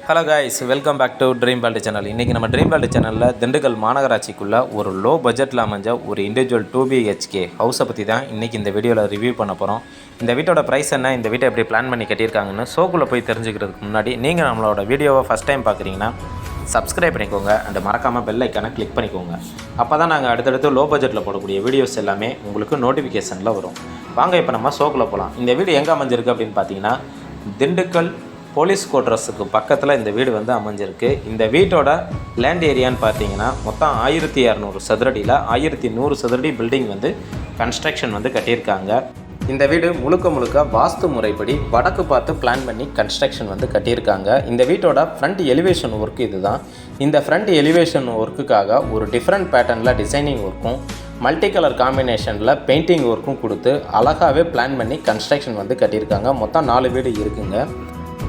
Hello guys, welcome back to dream world channel. இன்றைக்கி நம்ம dream world சேனலில் திண்டுக்கல் மாநகராட்சிக்குள்ளே ஒரு லோ பட்ஜெட்டில் அமைஞ்ச ஒரு இண்டிவிஜுவல் 2BHK ஹவுஸை பற்றி தான் இன்றைக்கி இந்த வீடியோவில் ரிவ்யூ பண்ண போகிறோம். இந்த வீட்டோட ப்ரைஸ் என்ன, இந்த வீட்டை எப்படி பிளான் பண்ணி கட்டியிருக்காங்கன்னு ஷோக்குள்ளே போய் தெரிஞ்சுக்கிறதுக்கு முன்னாடி நீங்கள் நம்மளோட வீடியோவை ஃபஸ்ட் டைம் பார்க்குறீங்கன்னா சப்ஸ்கிரைப் பண்ணிக்கோங்க அண்ட் மறக்காமல் பெல் ஐக்கானை கிளிக் பண்ணிக்கோங்க. அப்போ தான் நாங்கள் அடுத்தடுத்து லோ பட்ஜெட்டில் போடக்கூடிய வீடியோஸ் எல்லாமே உங்களுக்கு நோட்டிஃபிகேஷனில் வரும். வாங்க இப்போ நம்ம ஷோக்குள்ளே போகலாம். இந்த வீடு எங்கே அமைஞ்சிருக்கு அப்படின்னு பார்த்தீங்கன்னா திண்டுக்கல் போலீஸ் குவார்ட்டர்ஸுக்கு பக்கத்தில் இந்த வீடு வந்து அமைஞ்சிருக்கு. இந்த வீட்டோட லேண்ட் ஏரியான்னு பார்த்தீங்கன்னா மொத்தம் 1200 சதுரடியில் 1100 சதுரடி பில்டிங் வந்து கன்ஸ்ட்ரக்ஷன் வந்து கட்டியிருக்காங்க. இந்த வீடு முழுக்க வாஸ்து முறைப்படி வடக்கு பார்த்து பிளான் பண்ணி கன்ஸ்ட்ரக்ஷன் வந்து கட்டியிருக்காங்க. இந்த வீட்டோட ஃப்ரண்ட் எலிவேஷன் ஒர்க் இதுதான். இந்த ஃப்ரண்ட் எலிவேஷன் ஒர்க்குக்காக ஒரு டிஃப்ரெண்ட் பேட்டர்னில் டிசைனிங் ஒர்க்கும் மல்டி கலர் காம்பினேஷனில் பெயிண்டிங் ஒர்க்கும் கொடுத்து அழகாகவே பிளான் பண்ணி கன்ஸ்ட்ரக்ஷன் வந்து கட்டியிருக்காங்க. மொத்தம் 4 வீடு இருக்குங்க.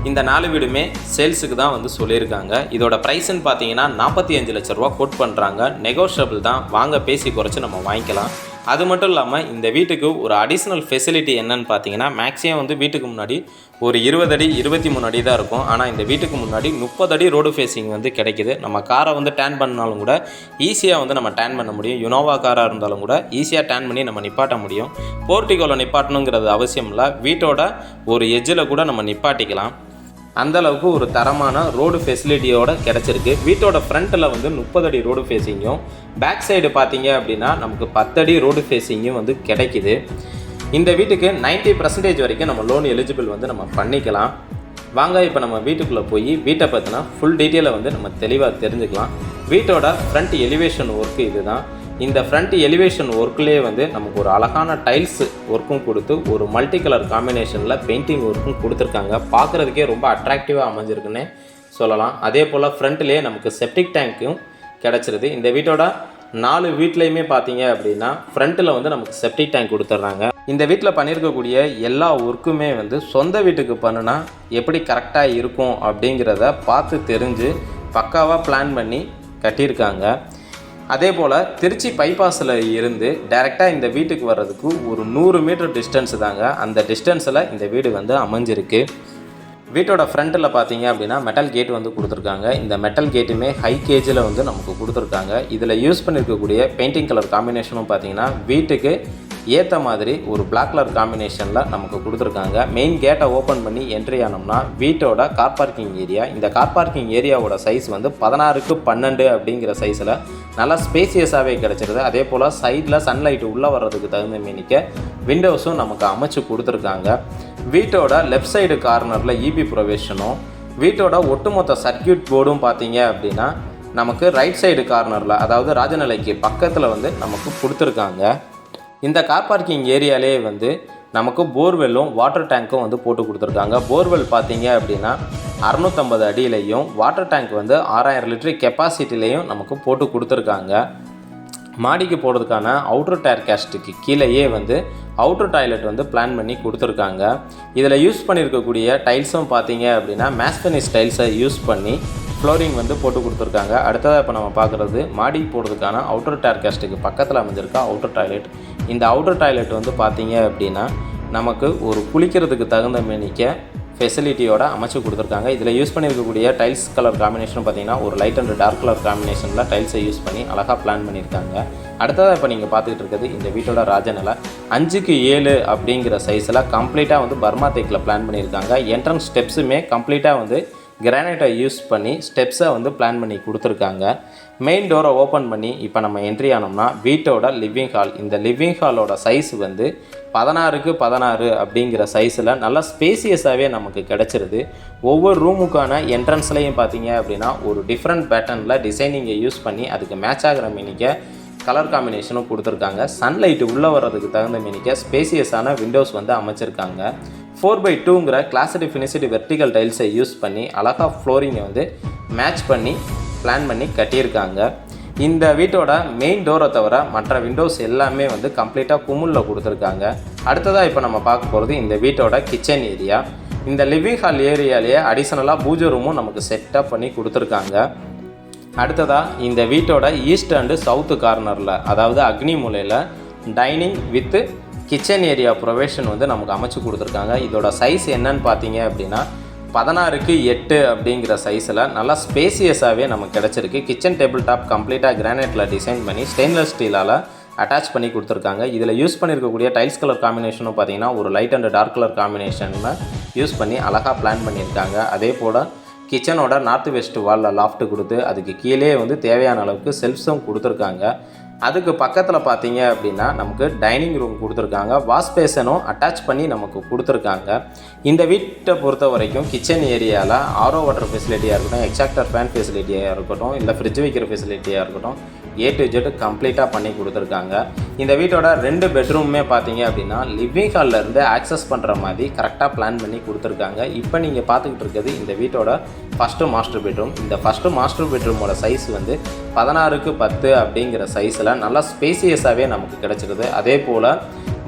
இந்த 4 வீடுமே சேல்ஸுக்கு தான் வந்து சொல்லியிருக்காங்க. இதோட ப்ரைஸ்ன்னு பார்த்தீங்கன்னா 45 லட்ச ரூபா கோட் பண்ணுறாங்க. நெகோஷியபிள் தான், வாங்க பேசி குறைச்சி நம்ம வாங்கிக்கலாம். அது மட்டும் இல்லாமல் இந்த வீட்டுக்கு ஒரு அடிஷ்னல் ஃபெசிலிட்டி என்னன்னு பார்த்தீங்கன்னா, மேக்ஸிமம் வந்து வீட்டுக்கு முன்னாடி ஒரு 20 அடி 23 அடி தான் இருக்கும். ஆனால் இந்த வீட்டுக்கு முன்னாடி 30 அடி ரோடு ஃபேஸிங் வந்து கிடைக்கிது. நம்ம காரை வந்து டேன் பண்ணாலும் கூட ஈஸியாக வந்து நம்ம டேன் பண்ண முடியும். யுனோவா காராக இருந்தாலும் கூட ஈஸியாக டேன் பண்ணி நம்ம நிப்பாட்ட முடியும். போர்ட்டிகோவில் நிப்பாட்டணுங்கிறது அவசியம் இல்லை, வீட்டோட ஒரு எஜ்ஜில் கூட நம்ம நிப்பாட்டிக்கலாம். அந்தளவுக்கு ஒரு தரமான ரோடு ஃபெசிலிட்டியோடு கிடச்சிருக்கு. வீட்டோட ஃப்ரண்ட்டில் வந்து 30 அடி ரோடு ஃபேஸிங்கும், பேக் சைடு பார்த்தீங்க அப்படின்னா நமக்கு 10 அடி ரோடு ஃபேஸிங்கும் வந்து கிடைக்கிது. இந்த வீட்டுக்கு 90% வரைக்கும் நம்ம லோன் எலிஜிபிள் வந்து நம்ம பண்ணிக்கலாம். வாங்க இப்போ நம்ம வீட்டுக்குள்ளே போய் வீட்டை பற்றினா ஃபுல் டீட்டெயிலை வந்து நம்ம தெளிவாக தெரிஞ்சுக்கலாம். வீட்டோட ஃப்ரண்ட் எலிவேஷன் ஒர்க்கு இதுதான். இந்த ஃப்ரண்ட் எலிவேஷன் ஒர்க்லேயே வந்து நமக்கு ஒரு அழகான டைல்ஸ் ஒர்க்கும் கொடுத்து ஒரு மல்டி கலர் காம்பினேஷனில் பெயிண்டிங் ஒர்க்கும் கொடுத்துருக்காங்க. பார்க்குறதுக்கே ரொம்ப அட்ராக்டிவாக அமைஞ்சிருக்குன்னு சொல்லலாம். அதே போல் ஃப்ரண்ட்லேயே நமக்கு செப்டிக் டேங்க்கும் கிடச்சிருது. இந்த வீட்டோட 4 வீட்லேயுமே பார்த்தீங்க அப்படின்னா ஃப்ரண்ட்டில் வந்து நமக்கு செப்டிக் டேங்க் கொடுத்துட்றாங்க. இந்த வீட்டில் பண்ணியிருக்கக்கூடிய எல்லா ஒர்க்குமே வந்து சொந்த வீட்டுக்கு பண்ணுனா எப்படி கரெக்டாக இருக்கும் அப்படிங்கிறத பார்த்து தெரிஞ்சு பக்காவாக பிளான் பண்ணி கட்டியிருக்காங்க. அதே போல் திருச்சி பைபாஸில் இருந்து டைரெக்டாக இந்த வீட்டுக்கு வர்றதுக்கு ஒரு 100 மீட்டர் டிஸ்டன்ஸ் தாங்க. அந்த டிஸ்டன்ஸில் இந்த வீடு வந்து அமைஞ்சிருக்கு. வீட்டோட ஃப்ரண்ட்டில் பார்த்தீங்க அப்படின்னா மெட்டல் கேட் வந்து கொடுத்துருக்காங்க. இந்த மெட்டல் கேட்டுமே ஹை கேஜில் வந்து நமக்கு கொடுத்துருக்காங்க. இதில் யூஸ் பண்ணியிருக்கக்கூடிய பெயிண்டிங் கலர் காம்பினேஷனும் பார்த்தீங்கன்னா வீட்டுக்கு ஏற்ற மாதிரி ஒரு பிளாக் கலர் காம்பினேஷனில் நமக்கு கொடுத்துருக்காங்க. மெயின் கேட்டை ஓப்பன் பண்ணி என்ட்ரி ஆனோம்னா வீட்டோட கார் பார்க்கிங் ஏரியா. இந்த கார் பார்க்கிங் ஏரியாவோட சைஸ் வந்து 16x12 அப்படிங்கிற சைஸில் நல்லா ஸ்பேசியஸாகவே கிடச்சிருது. அதே போல் சைடில் சன்லைட்டு உள்ளே வர்றதுக்கு தகுந்த மேனிக்க விண்டோஸும் நமக்கு அமைச்சு கொடுத்துருக்காங்க. வீட்டோட லெஃப்ட் சைடு கார்னரில் இபி ப்ரொவிஷனும் வீட்டோட ஒட்டுமொத்த சர்க்கியூட் போர்டும் பார்த்தீங்க அப்படின்னா நமக்கு ரைட் சைடு கார்னரில், அதாவது ராஜநிலைக்கு பக்கத்தில் வந்து நமக்கு கொடுத்துருக்காங்க. இந்த கார் பார்க்கிங் ஏரியாலே வந்து நமக்கு போர்வெல்லும் வாட்டர் டேங்க்கும் வந்து போட்டு கொடுத்துருக்காங்க. போர்வெல் பார்த்தீங்க அப்படின்னா 650 அடியிலையும் வாட்டர் டேங்க் வந்து 6000 லிட்டர் கெப்பாசிட்டிலையும் நமக்கு போட்டு கொடுத்துருக்காங்க. மாடிக்கு போடுறதுக்கான அவுட்டர் டயர் கேஸ்ட்டுக்கு கீழேயே வந்து அவுட்டர் டாய்லெட் வந்து பிளான் பண்ணி கொடுத்துருக்காங்க. இதில் யூஸ் பண்ணியிருக்கக்கூடிய டைல்ஸும் பார்த்தீங்க அப்படின்னா மேஸ்பெனிஸ் டைல்ஸை யூஸ் பண்ணி ஃப்ளோரிங் வந்து போட்டு கொடுத்துருக்காங்க. அடுத்ததாக இப்போ நம்ம பார்க்குறது மாடிக்கு போடுறதுக்கான அவுட்டர் டயர் கேஸ்ட்டுக்கு பக்கத்தில் அமைஞ்சிருக்கா அவுட்டர் டாய்லெட். இந்த அவுட்டர் டாய்லெட் வந்து பார்த்தீங்க அப்படின்னா நமக்கு ஒரு குளிக்கிறதுக்கு தகுந்த மேனிக்க ஃபெசிலிட்டியோட அமைச்சு கொடுத்துருக்காங்க. இதில் யூஸ் பண்ணியிருக்கக்கூடிய டைல்ஸ் கலர் காம்பினேஷன் பார்த்தீங்கன்னா ஒரு லைட் அண்ட் டார்க் கலர் காம்பினேஷனில் டைல்ஸை யூஸ் பண்ணி அழகாக பிளான் பண்ணியிருக்காங்க. அடுத்ததாக இப்போ நீங்கள் பார்த்துக்கிட்டு இருக்கிறது இந்த வீட்டோட ராஜநிலை 5x7 அப்படிங்கிற சைஸில் கம்ப்ளீட்டாக வந்து பர்மா தேக்கில் பிளான் பண்ணியிருக்காங்க. என்ட்ரன்ஸ் ஸ்டெப்ஸுமே கம்ப்ளீட்டாக வந்து கிரானைட்டை யூஸ் பண்ணி ஸ்டெப்ஸை வந்து பிளான் பண்ணி கொடுத்துருக்காங்க. மெயின் டோரை ஓப்பன் பண்ணி இப்போ நம்ம என்ட்ரி ஆனோம்னா வீட்டோட லிவிங் ஹால். இந்த லிவிங் ஹாலோட சைஸ் வந்து 16x16 அப்படிங்கிற சைஸில் நல்லா ஸ்பேசியஸாகவே நமக்கு கிடச்சிருது. ஒவ்வொரு ரூமுக்கான என்ட்ரன்ஸ்லையும் பார்த்தீங்க அப்படின்னா ஒரு டிஃப்ரெண்ட் பேட்டர்னில் டிசைனிங்கை யூஸ் பண்ணி அதுக்கு மேட்ச் ஆகிற மீனிக்க கலர் காம்பினேஷனும் கொடுத்துருக்காங்க. சன்லைட்டு உள்ளே வர்றதுக்கு தகுந்த மீனிக்க ஸ்பேசியஸான விண்டோஸ் வந்து அமைச்சிருக்காங்க. 4x2ங்கிற கிளாசிடி ஃபினிஷிடு வெர்டிகல் டைல்ஸை யூஸ் பண்ணி அழகாக ஃப்ளோரிங்கை வந்து மேட்ச் பண்ணி பிளான் பண்ணி கட்டியிருக்காங்க. இந்த வீட்டோட மெயின் டோரை தவிர மற்ற விண்டோஸ் எல்லாமே வந்து கம்ப்ளீட்டாக குமுளில் கொடுத்துருக்காங்க. அடுத்ததாக இப்போ நம்ம பார்க்க போகிறது இந்த வீட்டோட கிச்சன் ஏரியா. இந்த லிவிங் ஹால் ஏரியாலேயே அடிஷ்னலாக பூஜை ரூமும் நமக்கு செட்டப் பண்ணி கொடுத்துருக்காங்க. அடுத்ததாக இந்த வீட்டோட ஈஸ்ட் அண்டு சவுத்து கார்னரில், அதாவது அக்னி மூலையில் dining with kitchen area provision வந்து நமக்கு அமைச்சு கொடுத்துருக்காங்க. இதோட சைஸ் என்னன்னு பார்த்தீங்க அப்படின்னா 16க்கு 8 அப்படிங்கிற சைஸில் நல்லா ஸ்பேசியஸாகவே நமக்கு கிடச்சிருக்கு. கிச்சன் டேபிள் டாப் கம்ப்ளீட்டாக கிரானைட்டில் டிசைன் பண்ணி ஸ்டெயின்லெஸ் ஸ்டீலால் அட்டாச் பண்ணி கொடுத்துருக்காங்க. இதில் யூஸ் பண்ணியிருக்கக்கூடிய டைல்ஸ் கலர் காம்பினேஷனும் பார்த்திங்கன்னா ஒரு லைட் அண்ட் டார்க் கலர் காம்பினேஷனில் யூஸ் பண்ணி அழகாக பிளான் பண்ணியிருக்காங்க. அதே போல் கிச்சனோட நார்த் வெஸ்ட் வாலில் லாஃப்ட்டு கொடுத்து அதுக்கு கீழே வந்து தேவையான அளவுக்கு செல்ஃப்ஸும் கொடுத்துருக்காங்க. அதுக்கு பக்கத்தில் பார்த்தீங்க அப்படின்னா நமக்கு டைனிங் ரூம் கொடுத்துருக்காங்க. வாஷ் பேசனும் அட்டாச் பண்ணி நமக்கு கொடுத்துருக்காங்க. இந்த வீட்டை பொறுத்த வரைக்கும் கிச்சன் ஏரியாவில் ஆரோ வாட்டர் ஃபெசிலிட்டியாக இருக்கட்டும், எக்ஸாக்டர் ஃபேன் ஃபெசிலிட்டியாக இருக்கட்டும், இல்லை ஃப்ரிட்ஜ் வைக்கிற ஃபெசிலிட்டியாக இருக்கட்டும், A to Z கம்ப்ளீட்டாக பண்ணி கொடுத்துருக்காங்க. இந்த வீட்டோட 2 பெட்ரூமே பார்த்தீங்க அப்படின்னா லிவிங் ஹால்லேருந்து ஆக்சஸ் பண்ணுற மாதிரி கரெக்டாக பிளான் பண்ணி கொடுத்துருக்காங்க. இப்போ நீங்கள் பார்த்துக்கிட்டு இருக்கிறது இந்த வீட்டோட ஃபஸ்ட்டு மாஸ்டர் பெட்ரூம். இந்த ஃபஸ்ட்டு மாஸ்டர் பெட்ரூமோட சைஸ் வந்து 16க்கு 10 அப்படிங்கிற சைஸில் நல்லா ஸ்பேசியஸாகவே நமக்கு கிடச்சிருது. அதே போல்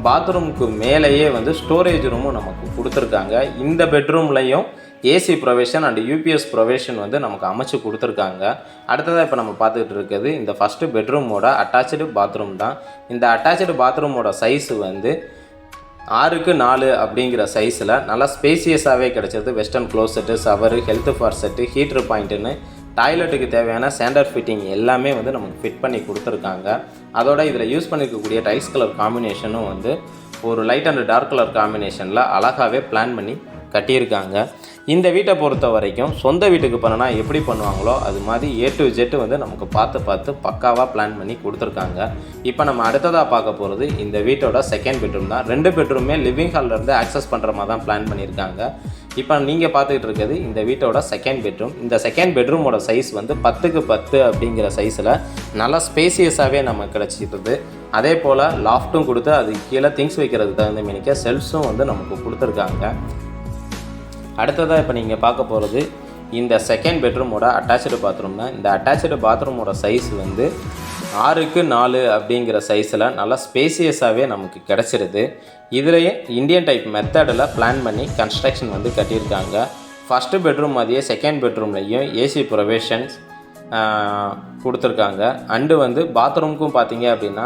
பாத்ரூமுக்கு மேலேயே வந்து ஸ்டோரேஜ் ரூமும் நமக்கு கொடுத்துருக்காங்க. இந்த பெட்ரூம்லையும் AC provision and UPS provision வந்து நமக்கு அமைச்சு கொடுத்துருக்காங்க. அடுத்ததாக இப்போ நம்ம பார்த்துக்கிட்டு இருக்கிறது இந்த ஃபஸ்ட்டு பெட்ரூமோட அட்டாச்சு பாத்ரூம் தான். இந்த அட்டாச்சு பாத்ரூமோட சைஸு வந்து 6க்கு 4 அப்படிங்கிற சைஸில் நல்லா ஸ்பேசியஸாகவே கிடச்சிது. Western closet, shower, health faucet, heater பாயிண்ட்டுன்னு டாய்லெட்டுக்கு தேவையான ஸ்டாண்டர்ட் ஃபிட்டிங் எல்லாமே வந்து நமக்கு ஃபிட் பண்ணி கொடுத்துருக்காங்க. அதோட இதில் யூஸ் பண்ணியிருக்கக்கூடிய டைல்ஸ் கலர் காம்பினேஷனும் வந்து ஒரு லைட் அண்ட் டார்க் கலர் காம்பினேஷனில் அழகாகவே பிளான் பண்ணி கட்டியிருக்காங்க. இந்த வீட்டை பொறுத்த வரைக்கும் சொந்த வீட்டுக்கு பண்ணனா எப்படி பண்ணுவாங்களோ அது மாதிரி A to Z வந்து நமக்கு பார்த்து பக்காவாக பிளான் பண்ணி கொடுத்துருக்காங்க. இப்போ நம்ம அடுத்ததாக பார்க்க போகிறது இந்த வீட்டோட செகண்ட் பெட்ரூம் தான். 2 பெட்ரூமே லிவிங் ஹால்லேருந்து ஆக்சஸ் பண்ணுற மாதிரி தான் பிளான் பண்ணியிருக்காங்க. இப்போ நீங்கள் பார்த்துக்கிட்டு இருக்கிறது இந்த வீட்டோட செகண்ட் பெட்ரூம். இந்த செகண்ட் பெட்ரூமோட சைஸ் வந்து 10க்கு 10 அப்படிங்கிற சைஸில் நல்லா ஸ்பேசியஸாகவே நமக்கு கிடச்சிட்டுது. அதே போல் லாஃப்ட்டும் கொடுத்து அதுக்கு கீழே திங்ஸ் வைக்கிறதுக்கு தகுந்த மினிக்க செல்ஃப்ஸும் வந்து நமக்கு கொடுத்துருக்காங்க. அடுத்ததாக இப்போ நீங்கள் பார்க்க போகிறது இந்த செகண்ட் பெட்ரூமோட அட்டாச்சு பாத்ரூம் தான். இந்த அட்டாச்சு பாத்ரூமோட சைஸ் வந்து 6க்கு 4 அப்படிங்கிற சைஸில் நல்லா ஸ்பேசியஸாகவே நமக்கு கிடச்சிருது. இதுலேயே இந்தியன் டைப் மெத்தடில் பிளான் பண்ணி கன்ஸ்ட்ரக்ஷன் வந்து கட்டியிருக்காங்க. ஃபஸ்ட்டு பெட்ரூம் மாதிரியே செகண்ட் பெட்ரூம்லேயும் ஏசி ப்ரொவிஷன்ஸ் கொடுத்துருக்காங்க. அண்டு வந்து பாத்ரூமுக்கும் பார்த்தீங்க அப்படின்னா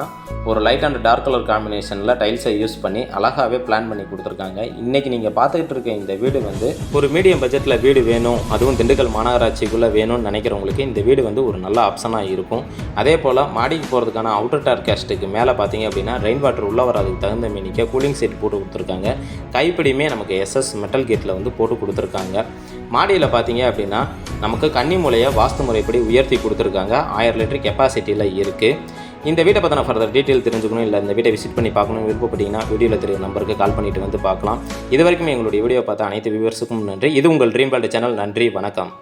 ஒரு லைட் அண்ட் டார்க் கலர் காம்பினேஷனில் டைல்ஸை யூஸ் பண்ணி அழகாகவே பிளான் பண்ணி கொடுத்துருக்காங்க. இன்றைக்கி நீங்கள் பார்த்துக்கிட்டு இருக்க இந்த வீடு வந்து ஒரு மீடியம் பட்ஜெட்டில் வீடு வேணும், அதுவும் திண்டுக்கல் மாநகராட்சிக்குள்ளே வேணும்னு நினைக்கிறவங்களுக்கு இந்த வீடு வந்து ஒரு நல்ல ஆப்ஷனாக இருக்கும். அதே போல் மாடிக்கு போகிறதுக்கான அவுட்டர் டார் கேஸ்ட்டுக்கு மேலே பார்த்தீங்க அப்படின்னா ரெயின் வாட்டர் உள்ளே வராதுக்கு தகுந்த மினிக்க கூலிங் செட் போட்டு கொடுத்துருக்காங்க. கைப்பிடியுமே நமக்கு SS மெட்டல் கேட்டில் வந்து போட்டு கொடுத்துருக்காங்க. மாடியில் பார்த்தீங்க அப்படின்னா நமக்கு கன்னி மூலையை வாஸ்து முறைப்படி உயர்த்தி கொடுத்துருக்காங்க. 1000 லிட்டர் கெப்பாசிட்டியில் இருக்குது. இந்த வீட்டை பற்றின ஃபர்தர் டீட்டெயில் தெரிஞ்சுக்கணும், இல்லை இந்த வீட்டை விசிட் பண்ணி பார்க்கணும் விருப்பப்பட்டீங்கன்னா வீடியோவில் தெரியும் நம்பருக்கு கால் பண்ணிவிட்டு வந்து பார்க்கலாம். இது வரைக்கும் எங்களுடைய வீடியோ பார்த்த அனைத்து வியூவர்ஸுக்கும் நன்றி. இது உங்கள் ட்ரீம் வேர்ல்டு சேனல். நன்றி, வணக்கம்.